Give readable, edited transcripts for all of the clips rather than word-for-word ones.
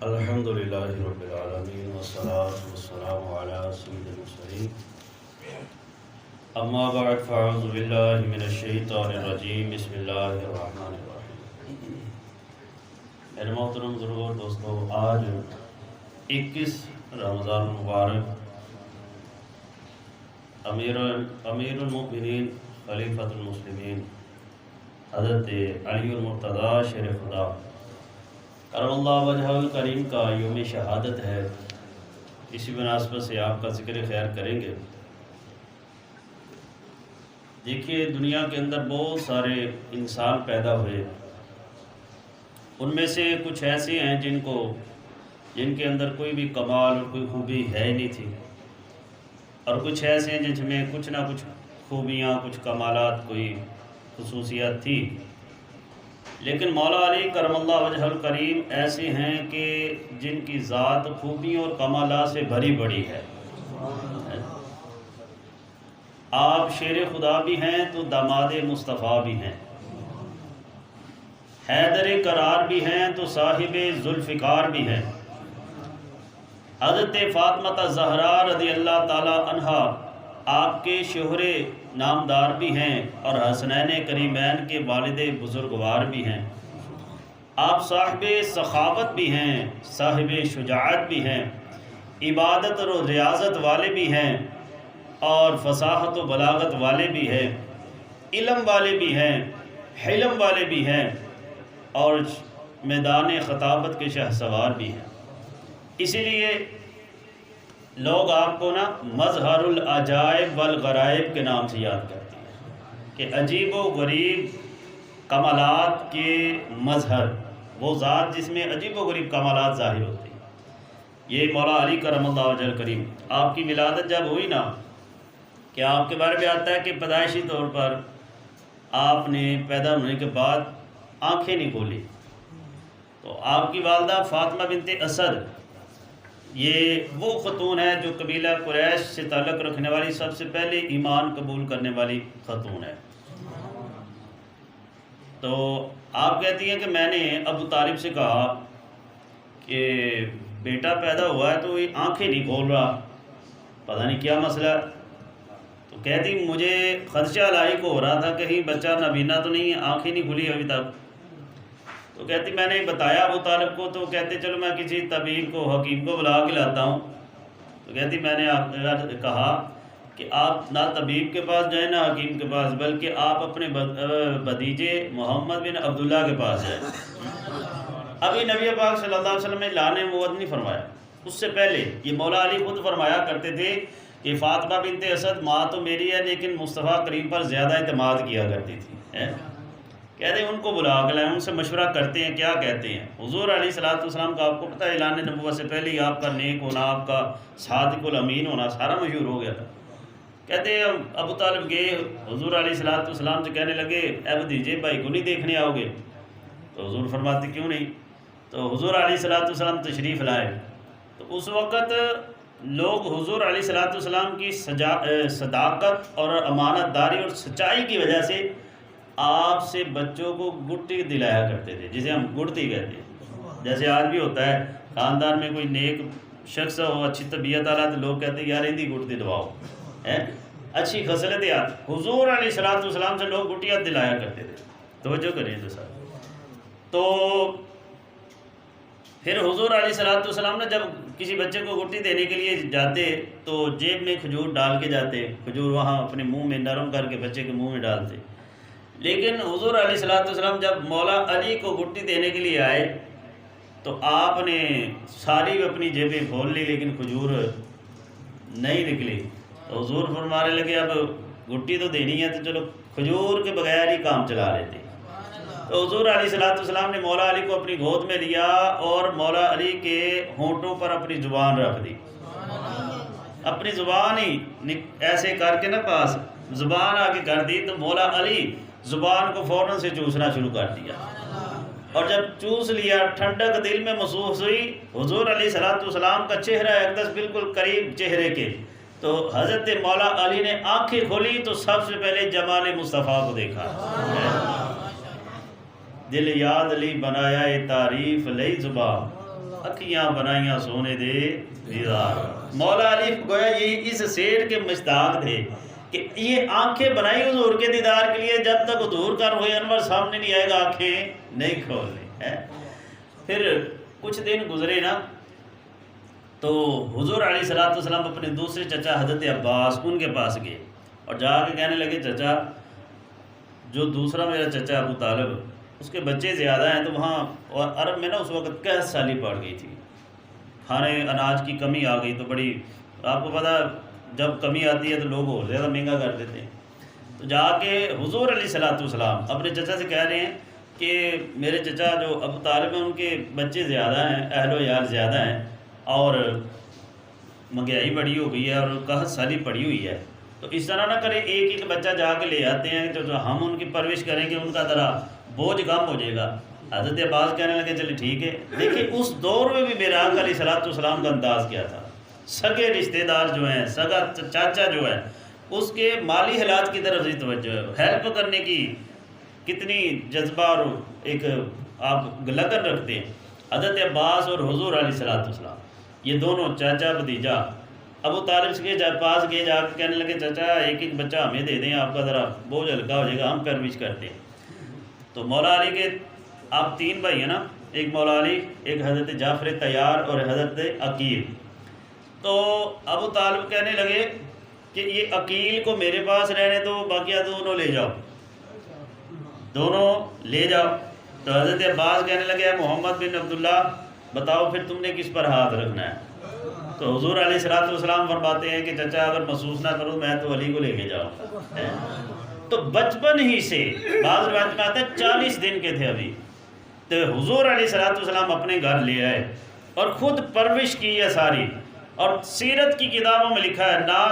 الحمد للہ رب العالمین والصلاة والسلام علی سید المرسلین اما بعد فاعوذ باللہ من الشیطان الرجیم بسم اللہ الرحمن الرحیم۔ میرے محترم بزرگوں دوستو، آج 21 رمضان مبارک امیر المؤمنین خلیفۃ المسلمین حضرت علی المرتضیٰ شیر خدا کرم اللہ وجہہ الکریم کا یوم شہادت ہے۔ اسی مناسبت سے آپ کا ذکر خیر کریں گے۔ دیکھیے، دنیا کے اندر بہت سارے انسان پیدا ہوئے، ان میں سے کچھ ایسے ہیں جن کے اندر کوئی بھی کمال اور کوئی خوبی ہے ہی نہیں تھی، اور کچھ ایسے ہیں جن میں کچھ نہ کچھ خوبیاں، کچھ کمالات، کوئی خصوصیات تھی۔ لیکن مولا علی کرم اللہ وجہ الکریم ایسے ہیں کہ جن کی ذات خوبیوں اور کمالات سے بھری پڑی ہے۔ آپ شیر خدا بھی ہیں تو داماد مصطفیٰ بھی ہیں، حیدر قرار بھی ہیں تو صاحب ذوالفقار بھی ہیں۔ حضرت فاطمہ زہرا رضی اللہ تعالی عنہا آپ کے شوہر نامدار بھی ہیں اور حسنین کریمین کے والد بزرگوار بھی ہیں۔ آپ صاحب سخاوت بھی ہیں، صاحب شجاعت بھی ہیں، عبادت اور ریاضت والے بھی ہیں، اور فصاحت و بلاغت والے بھی ہیں، علم والے بھی ہیں، حلم والے بھی ہیں، اور میدان خطابت کے شہسوار بھی ہیں۔ اسی لیے لوگ آپ کو مظہر العجائب والغرائب کے نام سے یاد کرتے ہیں کہ عجیب و غریب کمالات کے مظہر، وہ ذات جس میں عجیب و غریب کمالات ظاہر ہوتے ہیں۔ یہ مولا علی کرم اللہ وجہ الکریم، آپ کی ولادت جب ہوئی کہ آپ کے بارے میں آتا ہے کہ پیدائشی طور پر آپ نے پیدا ہونے کے بعد آنکھیں نہیں کھولی، تو آپ کی والدہ فاطمہ بنت اسد، یہ وہ خاتون ہے جو قبیلہ قریش سے تعلق رکھنے والی سب سے پہلے ایمان قبول کرنے والی خاتون ہے۔ تو آپ کہتی ہیں کہ میں نے ابو طالب سے کہا کہ بیٹا پیدا ہوا ہے تو یہ آنکھیں نہیں کھول رہا، پتہ نہیں کیا مسئلہ ہے۔ تو کہتی مجھے خدشہ لاحق ہو رہا تھا کہیں بچہ نابینا تو نہیں ہے، آنکھیں نہیں کھلی ابھی تک۔ تو کہتی میں نے بتایا ابو طالب کو، تو کہتے چلو میں کسی طبیب کو، حکیم کو بلا کے لاتا ہوں۔ تو کہتی میں نے کہا کہ آپ نہ طبیب کے پاس جائیں نہ حکیم کے پاس، بلکہ آپ اپنے بھتیجے محمد بن عبداللہ کے پاس جائیں۔ ابھی نبی پاک صلی اللہ علیہ وسلم نے لانے موعد نہیں فرمایا، اس سے پہلے یہ مولا علی خود فرمایا کرتے تھے کہ فاطمہ بنت اسد ماں تو میری ہے لیکن مصطفیٰ کریم پر زیادہ اعتماد کیا کرتی تھی۔ کہتے ہیں ان کو بلا کے لائیں، ان سے مشورہ کرتے ہیں، کیا کہتے ہیں؟ حضور علیہ الصلوۃ والسلام کا آپ کو پتہ ہے اعلان نبوت سے پہلے ہی آپ کا نیک ہونا، آپ کا صادق الامین ہونا سارا مشہور ہو گیا تھا۔ کہتے ہیں ابو طالب گئے حضور علیہ الصلوۃ والسلام سے کہنے لگے اے بھتیجے بھائی کو نہیں دیکھنے آؤ گے؟ تو حضور فرماتے کیوں نہیں؟ تو حضور علیہ الصلوۃ والسلام تشریف لائے، تو اس وقت لوگ حضور علیہ الصلوۃ والسلام کی صداقت اور امانت داری اور سچائی کی وجہ سے آپ سے بچوں کو گٹی دلایا کرتے تھے، جسے ہم گڑتی کہتے ہیں۔ جیسے آج بھی ہوتا ہے، خاندان میں کوئی نیک شخص ہو، اچھی طبیعت والا، تو لوگ کہتے ہیں یار اندھی گڑتی دلواؤ، اچھی خصلت یاد۔ حضور علیہ الصلوۃ والسلام سے لوگ گٹیاں دلایا کرتے تھے، توجہ کریں تو سر۔ تو پھر حضور علیہ الصلوۃ والسلام نے جب کسی بچے کو گٹی دینے کے لیے جاتے تو جیب میں کھجور ڈال کے جاتے، کھجور وہاں اپنے منہ میں نرم کر کے بچے کے منہ میں ڈالتے۔ لیکن حضور علیہ الصلوۃ والسلام جب مولا علی کو گٹی دینے کے لیے آئے تو آپ نے ساری اپنی جیبیں کھول لی لیکن کھجور نہیں نکلی۔ تو حضور فرمانے لگے اب گٹی تو دینی ہے تو چلو کھجور کے بغیر ہی کام چلا لیتے۔ تو حضور علیہ الصلوۃ والسلام نے مولا علی کو اپنی گود میں لیا اور مولا علی کے ہونٹوں پر اپنی زبان رکھ دی، اپنی زبان ہی ایسے کر کے پاس زبان آگے کر دی، تو مولا علی زبان کو فوراً سے چوسنا شروع کر دیا، اور جب چوس لیا ٹھنڈک دل میں محسوس ہوئی، حضور علیہ الصلوۃ والسلام کا چہرہ اقدس بالکل قریب چہرے کے، تو حضرت مولا علی نے آنکھیں کھولی تو سب سے پہلے جمال مصطفیٰ کو دیکھا۔ دل یاد لی بنایا تعریف لئی زبان، اکھیاں بنائیاں سونے دے دیدار۔ مولا علی گویا یہ اس سیر کے مشتاق تھے کہ یہ آنکھیں بنائی حضور کے دیدار کے لیے، جب تک حضور کا روح انور سامنے نہیں آئے گا آنکھیں نہیں کھولنی ہے۔ پھر کچھ دن گزرے نا تو حضور علیہ الصلوۃ والسلام اپنے دوسرے چچا حضرت عباس ان کے پاس گئے اور جا کے کہنے لگے چچا، جو دوسرا میرا چچا ابو طالب اس کے بچے زیادہ ہیں، تو وہاں اور عرب میں نا اس وقت 61 سالی پڑ گئی تھی، کھانے اناج کی کمی آ گئی، تو بڑی آپ کو پتہ جب کمی آتی ہے تو لوگ اور زیادہ مہنگا کر دیتے ہیں۔ تو جا کے حضور علیہ الصلوۃ والسلام اپنے چچا سے کہہ رہے ہیں کہ میرے چچا جو ابو طالب ہیں ان کے بچے زیادہ ہیں، اہل و عیال زیادہ ہیں، اور مہنگائی بڑی ہو گئی ہے اور 61 سالی پڑی ہوئی ہے، تو اس طرح نہ کریں ایک ایک بچہ جا کے لے آتے ہیں جو ہم ان کی پرورش کریں گے، ان کا ذرا بوجھ کم ہو جائے گا۔ حضرت عباس کہنے لگے چلے ٹھیک ہے۔ دیکھیں اس دور میں بھی میرے آقا علیہ الصلوۃ والسلام کا انداز کیا تھا، سگے رشتہ دار جو ہیں، سگا چاچا جو ہے اس کے مالی حالات کی طرف سے توجہ، ہیلپ کرنے کی کتنی جذبہ اور ایک آپ لگن رکھتے ہیں۔ حضرت عباس اور حضور علیہ الصلوۃ والسلام یہ دونوں چاچا بھتیجا ابو طالب کے پاس گئے، جا کے کہنے لگے چچا ایک ایک بچہ ہمیں دے دیں، آپ کا ذرا بوجھ ہلکا ہو جائے گا، ہم پرورش کرتے ہیں۔ تو مولا علی کے آپ 3 بھائی ہیں نا، ایک مولا علی، ایک حضرت جعفر طیار اور حضرت عقیل۔ تو ابو طالب کہنے لگے کہ یہ عقیل کو میرے پاس رہنے دو، باقی دونوں لے جاؤ، دونوں لے جاؤ۔ تو حضرت عباس کہنے لگے محمد بن عبداللہ بتاؤ پھر تم نے کس پر ہاتھ رکھنا ہے؟ تو حضور علیہ الصلوۃ والسلام فرماتے ہیں کہ چچا اگر محسوس نہ کروں میں تو علی کو لے کے جاؤں۔ تو بچپن ہی سے بعض روایت میں آتا ہے 40 دن کے تھے ابھی، تو حضور علیہ الصلوۃ والسلام اپنے گھر لے آئے اور خود پرورش کی ہے ساری، اور سیرت کی کتابوں میں لکھا ہے نہ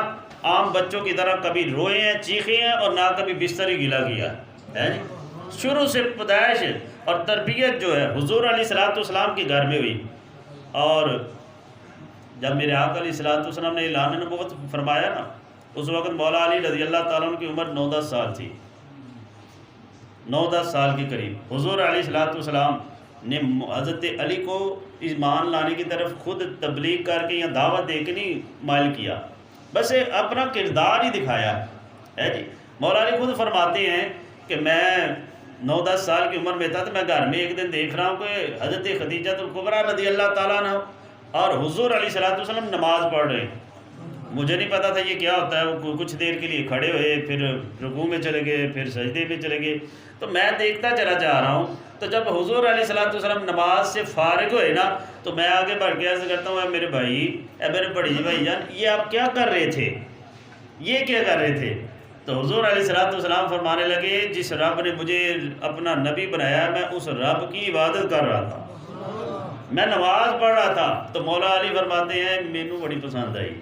عام بچوں کی طرح کبھی روئے ہیں چیخے ہیں اور نہ کبھی بستر ہی گلا کیا ہے۔ شروع سے پیدائش اور تربیت جو ہے حضور علیہ الصلوۃ والسلام کے گھر میں ہوئی۔ اور جب میرے آقا علیہ الصلوۃ والسلام نے اعلان نبوت فرمایا نا، اس وقت مولا علی رضی اللہ تعالیٰ عنہ کی عمر 9-10 سال تھی، 9-10 سال کے قریب۔ حضور علیہ الصلوۃ والسلام نے حضرت علی کو ایمان لانے کی طرف خود تبلیغ کر کے یا دعوت دے کے نہیں مائل کیا، بس اپنا کردار ہی دکھایا ہے جی۔ مولا علی خود فرماتے ہیں کہ میں 9-10 سال کی عمر میں تھا، تو میں گھر میں ایک دن دیکھ رہا ہوں کہ حضرت خدیجہ الکبریٰ رضی اللہ تعالیٰ عنہ اور حضور علیہ الصلوۃ والسلام نماز پڑھ رہے ہیں۔ مجھے نہیں پتا تھا یہ کیا ہوتا ہے، وہ کچھ دیر کے لیے کھڑے ہوئے، پھر رکوع میں چلے گئے، پھر سجدے میں چلے گئے، تو میں دیکھتا چلا جا رہا ہوں۔ تو جب حضور علیہ الصلوۃ والسلام نماز سے فارغ ہوئے نا، تو میں آگے بڑھ کے عرض کرتا ہوں اے میرے بھائی، اے میرے بڑی بھائی جان، یہ آپ کیا کر رہے تھے، یہ کیا کر رہے تھے؟ تو حضور علیہ الصلوۃ والسلام فرمانے لگے جس رب نے مجھے اپنا نبی بنایا میں اس رب کی عبادت کر رہا تھا، میں نماز پڑھ رہا تھا۔ تو مولا علی فرماتے ہیں مینوں بڑی پسند آئی۔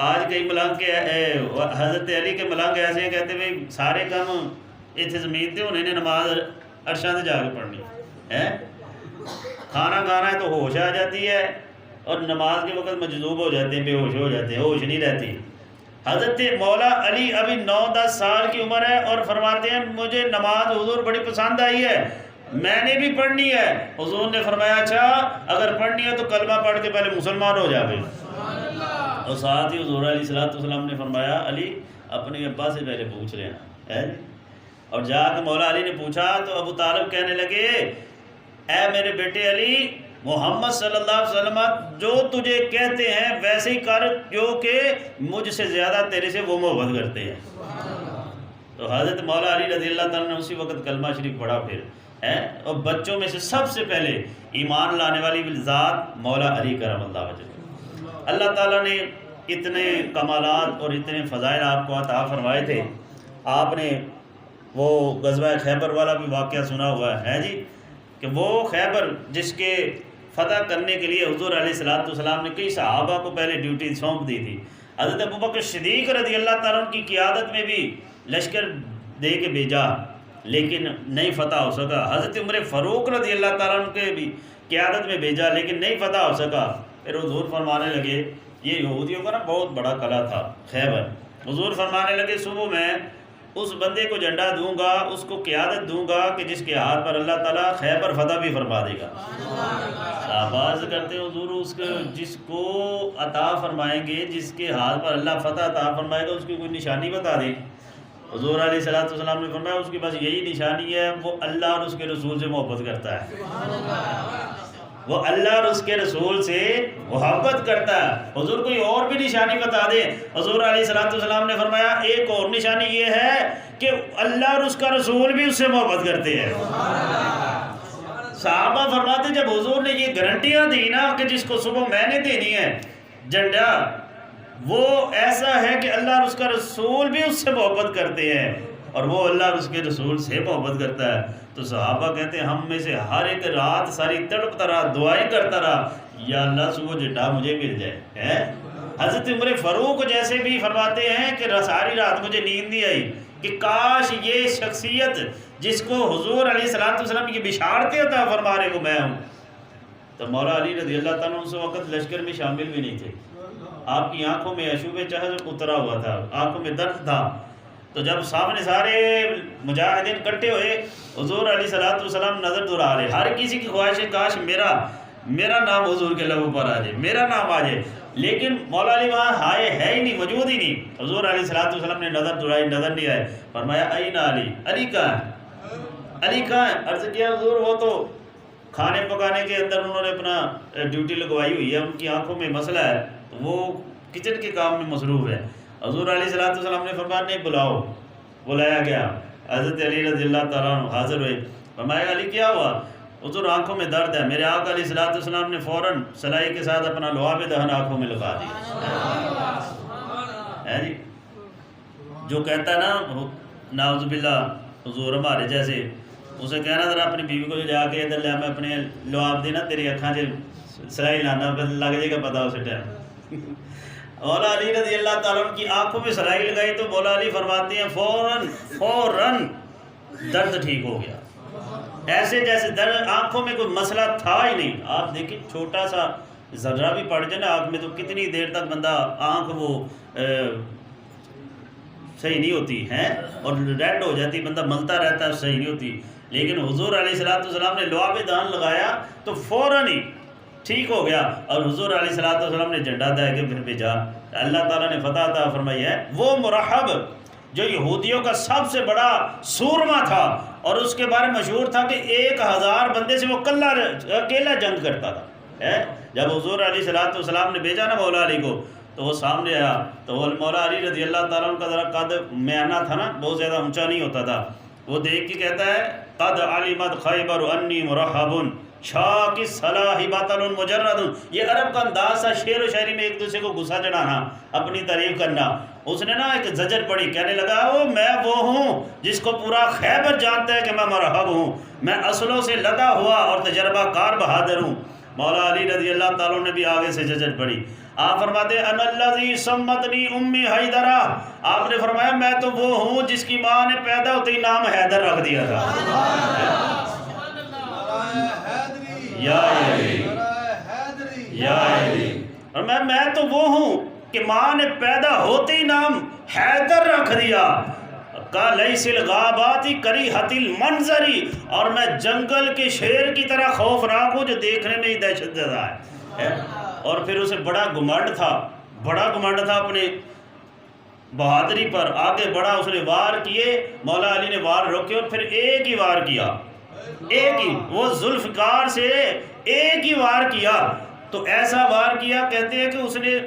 آج کئی ملنگ کے حضرت علی کے ملنگ ایسے ہیں، کہتے ہیں سارے کام اتنے زمین تے ہونے نے، نماز عرشاں تے جا کے پڑھنی ہے، کھانا کھانا ہے تو ہوش آ جاتی ہے، اور نماز کے وقت مجذوب ہو جاتے ہیں، بے ہوش ہو جاتے ہیں، ہوش نہیں رہتی۔ حضرت مولا علی ابھی 9-10 سال کی عمر ہے اور فرماتے ہیں مجھے نماز حضور بڑی پسند آئی ہے، میں نے بھی پڑھنی ہے۔ حضور نے فرمایا اچھا اگر پڑھنی ہے تو کلمہ پڑھ کے پہلے مسلمان ہو جاوے، اور ساتھ ہی حضور علیہ الصلوۃ والسلام نے فرمایا علی اپنے ابا سے پہلے پوچھ لینا ہے۔ اور جا کے مولا علی نے پوچھا تو ابو طالب کہنے لگے اے میرے بیٹے علی، محمد صلی اللہ علیہ وسلم جو تجھے کہتے ہیں ویسے ہی کر، کیونکہ مجھ سے زیادہ تیرے سے وہ محبت کرتے ہیں۔ تو حضرت مولا علی رضی اللہ تعالیٰ نے اسی وقت کلمہ شریف پڑھا پھر ہے، اور بچوں میں سے سب سے پہلے ایمان لانے والی ذات مولا علی کرم اللہ وجہ۔ اللہ تعالیٰ نے اتنے کمالات اور اتنے فضائل آپ کو عطا فرمائے تھے۔ آپ نے وہ غزوہ خیبر والا بھی واقعہ سنا ہوا ہے جی، کہ وہ خیبر جس کے فتح کرنے کے لیے حضور علیہ الصلوۃ والسلام نے کئی صحابہ کو پہلے ڈیوٹی سونپ دی تھی۔ حضرت ابوبکر صدیق رضی اللہ تعالیٰ عنہ کی قیادت میں بھی لشکر دے کے بھیجا لیکن نہیں فتح ہو سکا۔ حضرت عمر فاروق رضی اللہ تعالیٰ عنہ کے بھی قیادت میں بھیجا لیکن نہیں فتح ہو سکا۔ پھر حضور فرمانے لگے، یہ یہودیوں کا نا بہت بڑا قلعہ تھا خیبر، حضور فرمانے لگے صبح میں اس بندے کو جھنڈا دوں گا، اس کو قیادت دوں گا کہ جس کے ہاتھ پر اللہ تعالیٰ خیبر فتح بھی فرما دے گا۔ آواز کرتے ہیں حضور اس کو جس کو عطا فرمائیں گے، جس کے ہاتھ پر اللہ فتح عطا فرمائے گا، اس کی کوئی نشانی بتا دیں۔ حضور علیہ الصلوۃ والسلام نے فرمایا اس کی بس یہی نشانی ہے، وہ اللہ اور اس کے رسول سے محبت کرتا ہے، وہ اللہ اور اس کے رسول سے محبت کرتا ہے۔ حضور کوئی اور بھی نشانی بتا دیں۔ حضور علیہ الصلوۃ والسلام نے فرمایا ایک اور نشانی یہ ہے کہ اللہ اور اس کا رسول بھی اس سے محبت کرتے ہیں۔ صحابہ فرماتے جب حضور نے یہ گارنٹیاں دی نا کہ جس کو صبح میں نے دینی ہے جھنڈا، وہ ایسا ہے کہ اللہ اور اس کا رسول بھی اس سے محبت کرتے ہیں، اور وہ اللہ اور اس کے رسول سے محبت کرتا ہے۔ تو صحابہ کہتے ہیں ہم میں سے ہر ایک رات ساری تڑپتا رہا، دعائیں کرتا رہا، یا اللہ صبح جھنڈا مجھے مل جائے۔ حضرت عمر فاروق جیسے بھی فرماتے ہیں کہ ساری رات مجھے نیند نہیں آئی کہ کاش یہ شخصیت جس کو حضور علیہ الصلوۃ والسلام کی بشارتیں عطا فرما رہے وہ میں ہوں۔ تو مولا علی رضی اللہ تعالیٰ اس وقت لشکر میں شامل بھی نہیں تھے، آپ کی آنکھوں میں اشوب چہر اترا ہوا تھا، آنکھوں میں درد تھا۔ تو جب سامنے سارے مجاہدین کٹھے ہوئے، حضور علیہ الصلوۃ والسلام نظر دہرا رہے، ہر کسی کی خواہش ہے کاش میرا نام حضور کے لبوں پر آ جائے، میرا نام آ جائے، لیکن مولا علی وہاں ہے ہی نہیں، موجود ہی نہیں۔ حضور علیہ الصلوۃ والسلام نے نظر دہرائی، نظر نہیں آئے، فرمایا این علی، علی کہاں ہے، علی کہاں ہے؟ عرض کیا حضور وہ تو کھانے پکانے کے اندر انہوں نے اپنا ڈیوٹی لگوائی ہوئی ہے، ان کی آنکھوں میں مسئلہ ہے، تو وہ کچن کے کام میں مصروف ہے۔ حضور علیہ الصلوۃ والسلام نے فرمایا نہیں بلاؤ، بلایا گیا، حضرت علی رضی اللہ تعالیٰ عنہ حاضر ہوئے، فرمایا علی کیا ہوا؟ حضور آنکھوں میں درد ہے۔ میرے آقا علیہ الصلوۃ والسلام نے فوراً سلائی کے ساتھ اپنا لعاب دہن آنکھوں میں لگا دیا ہے جی۔ جو کہتا ہے نا نعوذ باللہ حضور ہمارے جیسے، اسے کہنا ذرا اپنی بیوی کو جا کے ادھر لیا، میں اپنے لعاب دینا تیری اکھاں سے سلائی لانا، لگ جائے گا پتا اسے ٹائم۔ مولا علی رضی اللہ تعالیٰ عنہ کی آنکھوں میں سلائی لگائی تو مولا علی فرماتے ہیں فوراً درد ٹھیک ہو گیا، ایسے جیسے درد آنکھوں میں کوئی مسئلہ تھا ہی نہیں۔ آپ دیکھیں چھوٹا سا ذرہ بھی پڑ جائے نا آنکھ میں تو کتنی دیر تک بندہ آنکھ وہ صحیح نہیں ہوتی ہے اور ریڈ ہو جاتی، بندہ ملتا رہتا ہے، صحیح نہیں ہوتی، لیکن حضور علیہ الصلوۃ والسلام نے لعاب دہن لگایا تو فوراً ہی ٹھیک ہو گیا، اور حضور علیہ الصلوۃ والسلام نے جھنڈا دے کے پھر بھیجا۔ اللہ تعالیٰ نے فتح عطا فرمائی ہے۔ وہ مرحب جو یہودیوں کا سب سے بڑا سورما تھا اور اس کے بارے میں مشہور تھا کہ 1000 بندے سے وہ اکیلا جنگ کرتا تھا، جب حضور علیہ الصلوۃ والسلام نے بھیجا نا مولا علی کو تو وہ سامنے آیا، تو وہ مولا علی رضی اللہ تعالیٰ عنہ کا ذرا قد میانہ تھا نا، بہت زیادہ اونچا نہیں ہوتا تھا، وہ دیکھ کے کہتا ہے قد علمت خیبر انی مرحب شاک الصلاح باطل مجرد۔ یہ عرب کا انداز تھا، شعر و شاعری میں ایک دوسرے کو غصہ چڑھانا، اپنی تعریف کرنا۔ اس نے نا ایک زجر پڑھی، کہنے لگا او میں وہ ہوں جس کو پورا خیبر جانتا ہے کہ میں مرحب ہوں، میں اصلوں سے لدا ہوا اور تجربہ کار بہادر ہوں۔ مولا علی رضی اللہ تعالیٰ نے بھی آگے سے زجر پڑھی، آپ فرماتے ہیں انا الذی سمتنی امی حیدرہ، آپ نے فرمایا میں تو وہ ہوں جس کی ماں نے پیدا ہوتے ہی نام حیدر رکھ دیا تھا۔ یا علی، اور میں تو وہ ہوں کہ ماں نے پیدا ہوتے ہی نام حیدر رکھ دیا۔ لیس الغابات کریہۃ المنظری، اور میں جنگل کے شیر کی طرح خوفناک ہوں جو دیکھنے میں ہی دہشت زدہ ہے۔ اور پھر اسے بڑا گھمنڈ تھا اپنے بہادری پر، آگے بڑھا، اس نے وار کیے، مولا علی نے وار روکے اور پھر ایک ہی وار کیا، ایک ہی، وہ ذوالفقار سے ایک ہی وار کیا، تو ایسا وار کیا کہتے ہیں کہ اس نے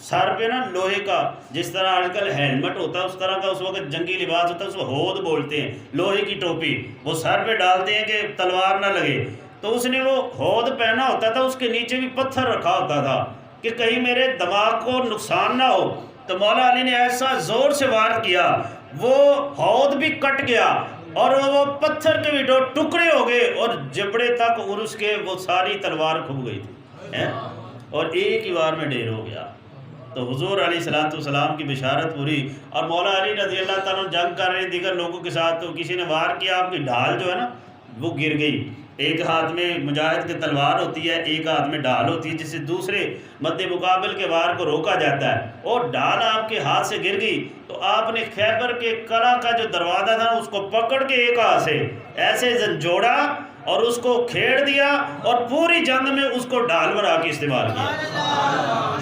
سر پہ نا لوہے کا، جس طرح آج کل ہیلمٹ ہوتا ہے اس طرح کا اس وقت جنگی لباس ہوتا ہے، اس کو ہود بولتے ہیں، لوہے کی ٹوپی وہ سر پہ ڈالتے ہیں کہ تلوار نہ لگے، تو اس نے وہ ہود پہنا ہوتا تھا، اس کے نیچے بھی پتھر رکھا ہوتا تھا کہ کہیں میرے دماغ کو نقصان نہ ہو۔ تو مولا علی نے ایسا زور سے وار کیا، وہ ہود بھی کٹ گیا اور وہ پتھر کے بھی دو ٹکڑے ہو گئے اور جبڑے تک اور اس کے وہ ساری تلوار کھب گئی تھی اور ایک ہی وار میں ڈھیر ہو گیا۔ تو حضور علیہ الصلوۃ والسلام کی بشارت پوری، اور مولا علی رضی اللہ تعالیٰ جنگ کر رہے دیگر لوگوں کے ساتھ، تو کسی نے وار کیا، آپ کی ڈھال جو ہے نا وہ گر گئی، ایک ہاتھ میں مجاہد کی تلوار ہوتی ہے، ایک ہاتھ میں ڈھال ہوتی ہے، جس سے دوسرے مد مقابل کے وار کو روکا جاتا ہے، اور ڈھال آپ کے ہاتھ سے گر گئی تو آپ نے خیبر کے قلعہ کا جو دروازہ تھا اس کو پکڑ کے ایک ہاتھ سے ایسے جوڑا اور اس کو کھیڑ دیا، اور پوری جنگ میں اس کو ڈھال بنا کے استعمال کیا۔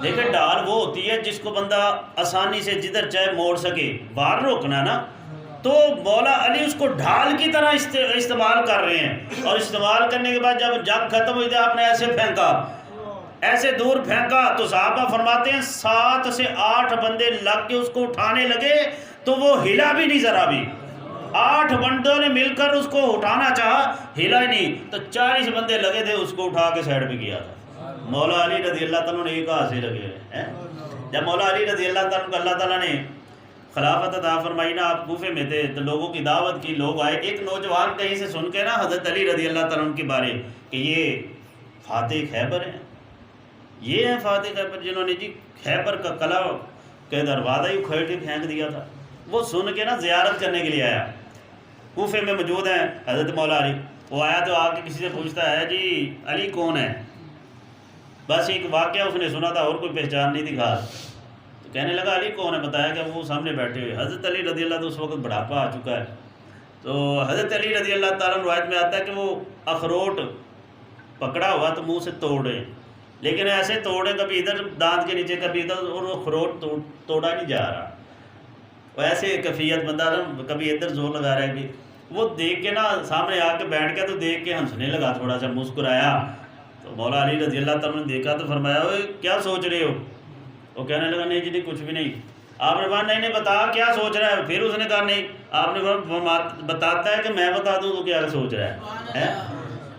دیکھیں ڈھال وہ ہوتی ہے جس کو بندہ آسانی سے جدھر چاہے موڑ سکے، وار روکنا نا، تو مولا علی اس کو ڈھال کی طرح استعمال کر رہے ہیں، اور استعمال کرنے کے بعد جب جنگ ختم ہوئی تھی آپ نے ایسے پھینکا، ایسے دور پھینکا، تو صحابہ فرماتے ہیں 7 سے 8 بندے لگ کے اس کو اٹھانے لگے تو وہ ہلا بھی نہیں ذرا بھی۔ 8 بندوں نے مل کر اس کو اٹھانا چاہا، ہلا ہی نہیں، تو 40 بندے لگے تھے اس کو اٹھا کے سائڈ پہ کیا تھا۔ مولا علی رضی اللہ تعالیٰ نے ایک ہاتھ سے لگے ہیں۔ جب مولا علی رضی اللہ تعالیٰ کو اللہ تعالیٰ نے خلافت عطا فرمائی نا، آپ کوفے میں تھے تو لوگوں کی دعوت کی، لوگ آئے، ایک نوجوان کہیں سے سن کے نا حضرت علی رضی اللہ تعالیٰ کے بارے کہ یہ فاتح خیبر ہیں، یہ ہیں فاتح خیبر جنہوں نے جی خیبر کا قلعہ کے دروازہ ہی کھول کے پھینک دیا تھا۔ وہ سن کے نا زیارت کرنے کے لیے آیا، کوفے میں موجود ہیں حضرت مولا علی، وہ آیا تو آ کے کسی سے پوچھتا ہے جی علی کون ہے؟ بس ایک واقعہ اس نے سنا تھا اور کوئی پہچان نہیں تھی خاص، تو کہنے لگا علی کون ہے؟ بتایا کہ وہ سامنے بیٹھے ہوئے حضرت علی رضی اللہ تو اس وقت بڑھاپا آ چکا ہے، تو حضرت علی رضی اللہ تعالیٰ روایت میں آتا ہے کہ وہ اخروٹ پکڑا ہوا تو منہ سے توڑے، لیکن ایسے توڑے کبھی ادھر دانت کے نیچے کبھی ادھر، اور وہ اخروٹ توڑا نہیں جا رہا، وہ ایسے کیفیت بندہ کبھی ادھر زور لگا رہا ہے کہ وہ دیکھ کے نا سامنے آ کے بیٹھ گیا، تو دیکھ کے ہنسنے لگا، تھوڑا سا مسکرایا، تو مولا علی رضی اللہ تعالیٰ نے دیکھا تو فرمایا اوے کیا سوچ رہے ہو؟ وہ کہنے لگا نہیں جی نہیں کچھ بھی نہیں۔ آپ نے کہا نہیں بتا کیا سوچ رہا ہے؟ پھر اس نے کہا نہیں، آپ نے کہا بتاتا ہے کہ میں بتا دوں تو کیا سوچ رہا ہے؟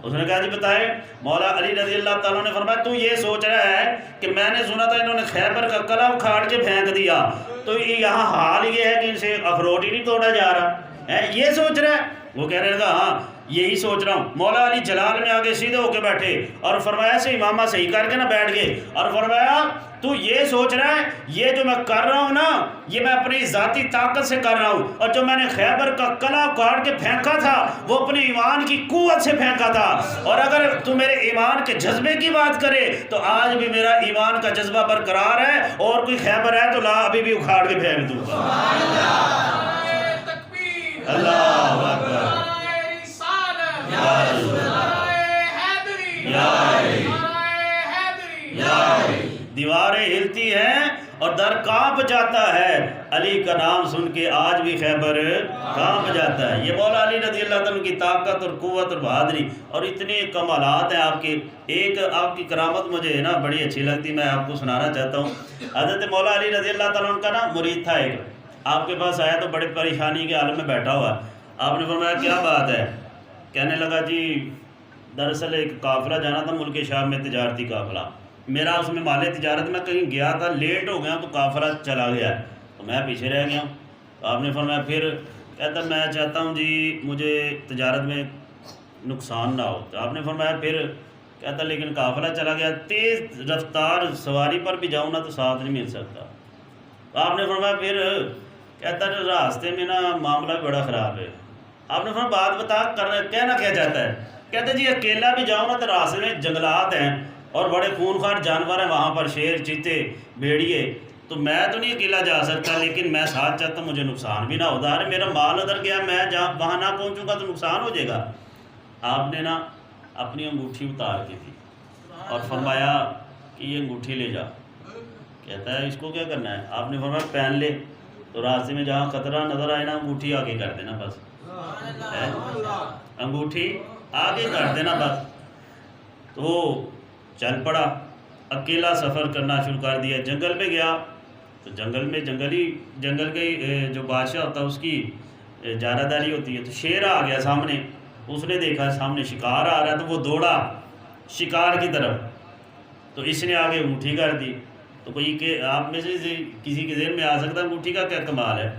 اس نے کہا جی بتائے۔ مولا علی رضی اللہ تعالیٰ نے فرمایا تو یہ سوچ رہا ہے کہ میں نے سنا تھا انہوں نے خیبر کا قلعہ اکھاڑ کے پھینک دیا، تو یہاں حال یہ ہے کہ ان سے اخروٹ ہی نہیں توڑا جا رہا ہے، یہ سوچ رہا ہے؟ وہ کہنے لگا ہاں یہی سوچ رہا ہوں۔ مولا علی جلال میں آگے سیدھے ہو کے بیٹھے اور فرمایا سے امامہ صحیح کر کے نہ بیٹھ گئے، اور فرمایا تو یہ سوچ رہا ہے یہ جو میں کر رہا ہوں نا یہ میں اپنی ذاتی طاقت سے کر رہا ہوں، اور جو میں نے خیبر کا قلعہ اکھاڑ کے پھینکا تھا وہ اپنے ایمان کی قوت سے پھینکا تھا، اور اگر تو میرے ایمان کے جذبے کی بات کرے تو آج بھی میرا ایمان کا جذبہ برقرار ہے، اور کوئی خیبر ہے تو لا ابھی بھی اکھاڑ کے پھینک دوں گا۔ اللہ اکبر، دیواریں ہلتی ہیں اور در کانپ جاتا ہے، علی کا نام سن کے آج بھی خیبر کانپ جاتا ہے۔ یہ مولا علی رضی اللہ تعالیٰ کی طاقت اور قوت اور بہادری، اور اتنے کمالات ہیں آپ کے۔ ایک آپ کی کرامت مجھے نا بڑی اچھی لگتی، میں آپ کو سنانا چاہتا ہوں۔ حضرت مولا علی رضی اللہ تعالیٰ کا نا مرید تھا ایک، آپ کے پاس آیا تو بڑے پریشانی کے حال میں بیٹھا ہوا، آپ نے فرمایا کیا بات ہے؟ کہنے لگا جی دراصل ایک قافلہ جانا تھا ملک شام میں، تجارتی قافلہ، میرا اس میں مال تجارت میں کہیں گیا تھا، لیٹ ہو گیا تو قافلہ چلا گیا تو میں پیچھے رہ گیا ہوں۔ تو آپ نے فرمایا پھر؟ کہتا میں چاہتا ہوں جی مجھے تجارت میں نقصان نہ ہو۔ تو آپ نے فرمایا پھر؟ کہتا لیکن قافلہ چلا گیا، تیز رفتار سواری پر بھی جاؤں نا تو ساتھ نہیں مل سکتا۔ تو آپ نے فرمایا پھر؟ کہتا راستے میں نا معاملہ بڑا خراب ہے۔ آپ نے فرمایا بات بتا کہنا کیا چاہتا ہے؟ کہتے جی اکیلا بھی جاؤں نا تو راستے میں جنگلات ہیں اور بڑے خونخوار جانور ہیں وہاں پر، شیر چیتے بھیڑیے، تو میں تو نہیں اکیلا جا سکتا، لیکن میں ساتھ چاہتا ہوں مجھے نقصان بھی نہ ہو، دار میرا مال ادھر گیا، میں جہاں وہاں نہ پہنچوں گا تو نقصان ہو جائے گا۔ آپ نے نا اپنی انگوٹھی اتار کی تھی اور فرمایا کہ یہ انگوٹھی لے جا۔ کہتا ہے اس کو کیا کرنا ہے؟ آپ نے فرمایا پہن لے، تو راستے میں جہاں خطرہ نظر آئے نا انگوٹھی آگے کر دینا بس، انگوٹھی آگے کر دینا بس۔ تو چل پڑا، اکیلا سفر کرنا شروع کر دیا، جنگل میں گیا تو جنگل میں جنگل کے جو بادشاہ ہوتا ہے اس کی جانبداری ہوتی ہے، تو شیر آ گیا سامنے، اس نے دیکھا سامنے شکار آ رہا ہے تو وہ دوڑا شکار کی طرف، تو اس نے آگے انگوٹھی کر دی۔ تو کوئی کہ آپ میں سے کسی کے ذہن میں آ سکتا ہے انگوٹھی کا کیا کمال ہے؟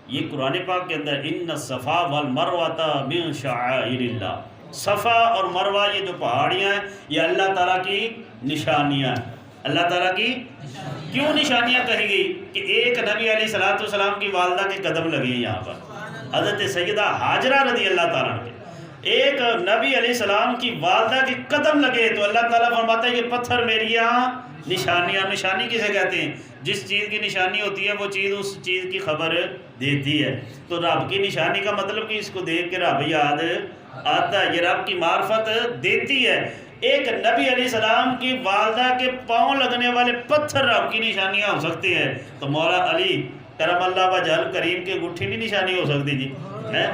یہ قرآن پاک کے اندر ان الصفا والمروۃ من شعائر اللہ، صفا اور مروہ یہ جو پہاڑیاں ہیں یہ اللہ تعالیٰ کی نشانیاں ہیں۔ اللہ تعالیٰ کی کیوں نشانیاں کہی گئی؟ کہ ایک نبی علیہ السلام کی والدہ کے قدم لگے ہیں یہاں پر، حضرت سیدہ ہاجرہ رضی اللہ تعالیٰ عنہ۔ ایک نبی علیہ السلام کی والدہ کے قدم لگے تو اللہ تعالیٰ فرماتا ہے یہ پتھر میری یہاں نشانیاں. نشانی کسے کہتے ہیں؟ جس چیز کی نشانی ہوتی ہے وہ چیز اس چیز کی خبر دیتی ہے. تو رب کی نشانی کا مطلب کہ اس کو دیکھ کے رب یاد آتا ہے، یہ رب کی معرفت دیتی ہے. ایک نبی علیہ السلام کی والدہ کے پاؤں لگنے والے پتھر رب کی نشانیاں ہو سکتے ہیں، تو مولا علی کرم اللہ وجہہ کریم کے انگوٹھی نہیں نشانی ہو سکتی جی ہے.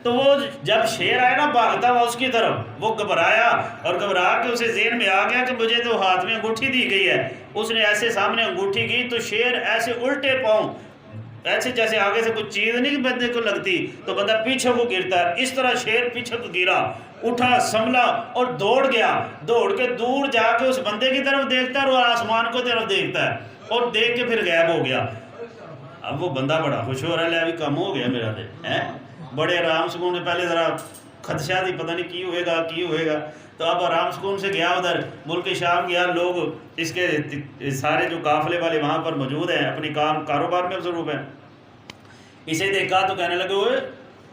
تو وہ جب شیر آیا نا بھاگتا ہوا اس کی طرف، وہ گھبرایا اور گھبرا کے اسے ذہن میں آ گیا کہ مجھے تو ہاتھ میں انگوٹھی دی گئی ہے. اس نے ایسے سامنے انگوٹھی کی تو شیر ایسے الٹے پاؤں، ایسے جیسے آگے سے کچھ چیز نہیں بندے کو لگتی تو بندہ پیچھے کو گرتا ہے، اس طرح شیر پیچھے کو گرا، اٹھا سنبھلا اور دوڑ گیا. دوڑ کے دور جا کے اس بندے کی طرف دیکھتا ہے اور آسمان کو طرف دیکھتا ہے اور دیکھ کے پھر غائب ہو گیا. اب وہ بندہ بڑا خوش ہو رہا ہے، ابھی کم ہو گیا میرا دل ہے. بڑے آرام سکون سے، پہلے ذرا خدشہ تھی پتہ نہیں کی ہوئے گا، تو اب آرام سکون سے گیا ادھر ملک شام گیا. لوگ اس کے سارے جو قافلے والے وہاں پر موجود ہیں، اپنی کاروبار میں مصروف ہیں. اسے دیکھا تو کہنے لگے اوئے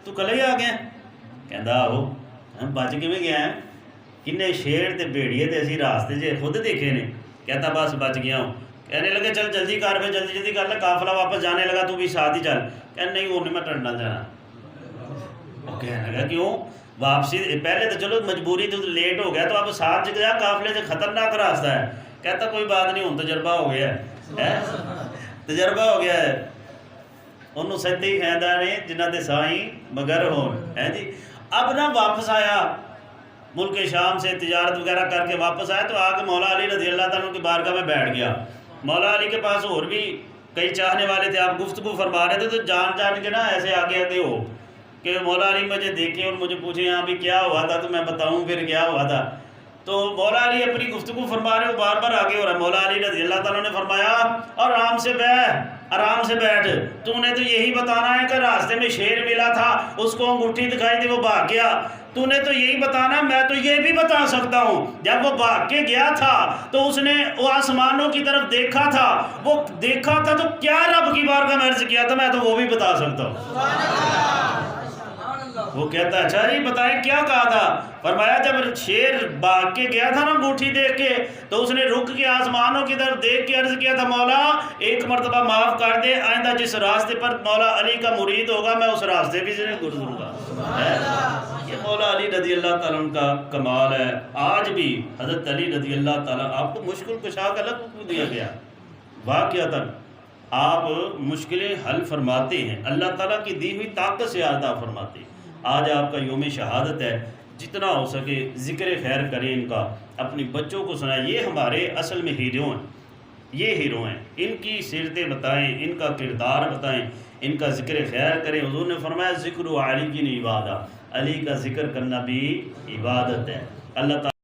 تو کلے ہی آ گیا. کہندا ہو بچ کے بھی گیا ہیں، کنے شیر تے بھیڑیے تے اسی راستے سے خود دیکھے نے. کہتا بس بچ گیا ہوں. کہنے لگے چل جلدی کر پہ، جلدی کر لے، قافلہ واپس جانے لگا، تو بھی ساتھ ہی چل. کہنے نہیں وہ نہیں میں ٹنڈل جانا. کہنے لگا کیوں؟ واپسی پہلے تو چلو مجبوری تو لیٹ ہو گیا، تو اب ساتھ جا قافلے سے خطرناک راستہ ہے. کہتا کوئی بات نہیں، ہوں تجربہ ہو گیا ہے، تجربہ ہو گیا ہے. انہوں سدے ہی خیندہ نے جنہ دے سائیں مگر ہون ہے جی. اب نہ واپس آیا ملک شام سے تجارت وغیرہ کر کے واپس آیا تو آگے مولا علی رضی اللہ تعالیٰ کی بارگاہ میں بیٹھ گیا. مولا علی کے پاس اور بھی کئی چاہنے والے تھے، آپ گفتگو فرما رہے تھے تو جان کے نا ایسے آگے ہو کہ مولا علی مجھے دیکھیں اور مجھے پوچھیں یہاں بھی کیا ہوا تھا تو میں بتاؤں پھر کیا ہوا تھا. تو مولا علی اپنی گفتگو فرما رہے ہو، بار بار آگے ہو رہا ہے. مولا علی رضی اللہ تعالیٰ نے فرمایا آرام سے بیٹھ، تو نے تو یہی بتانا ہے کہ راستے میں شیر ملا تھا، اس کو انگوٹھی دکھائی تھی وہ بھاگ گیا. تو نے تو یہی بتانا، میں تو یہ بھی بتا سکتا ہوں جب وہ بھاگ کے گیا تھا تو اس نے وہ آسمانوں کی طرف دیکھا تھا، وہ دیکھا تھا تو کیا رب کی بارگاہ میں عرض کیا تھا، میں تو وہ بھی بتا سکتا ہوں. وہ کہتا اچھا جی بتائیں کیا کہا تھا؟ فرمایا جب شیر بھاگ کے گیا تھا نا انگوٹھی دیکھ کے تو اس نے رک کے آسمانوں کی طرف دیکھ کے عرض کیا تھا مولا ایک مرتبہ معاف کر دے، آئندہ جس راستے پر مولا علی کا مرید ہوگا میں اس راستے بھی سے گزروں گا. یہ مولا علی رضی اللہ تعالیٰ کا کمال ہے. آج بھی حضرت علی رضی اللہ تعالیٰ، آپ کو مشکل کشا کا لقب دیا گیا، واقعتاً آپ مشکلیں حل فرماتے ہیں، اللہ تعالیٰ کی دی ہوئی طاقت سے عطا فرماتے ہیں. آج آپ کا یوم شہادت ہے، جتنا ہو سکے ذکر خیر کریں ان کا، اپنی بچوں کو سنائیں. یہ ہمارے اصل میں ہیرو ہیں، یہ ہیرو ہیں، ان کی سیرتیں بتائیں، ان کا کردار بتائیں، ان کا ذکر خیر کریں. حضور نے فرمایا ذکر علی کی عبادت، علی کا ذکر کرنا بھی عبادت ہے. اللہ تعالیٰ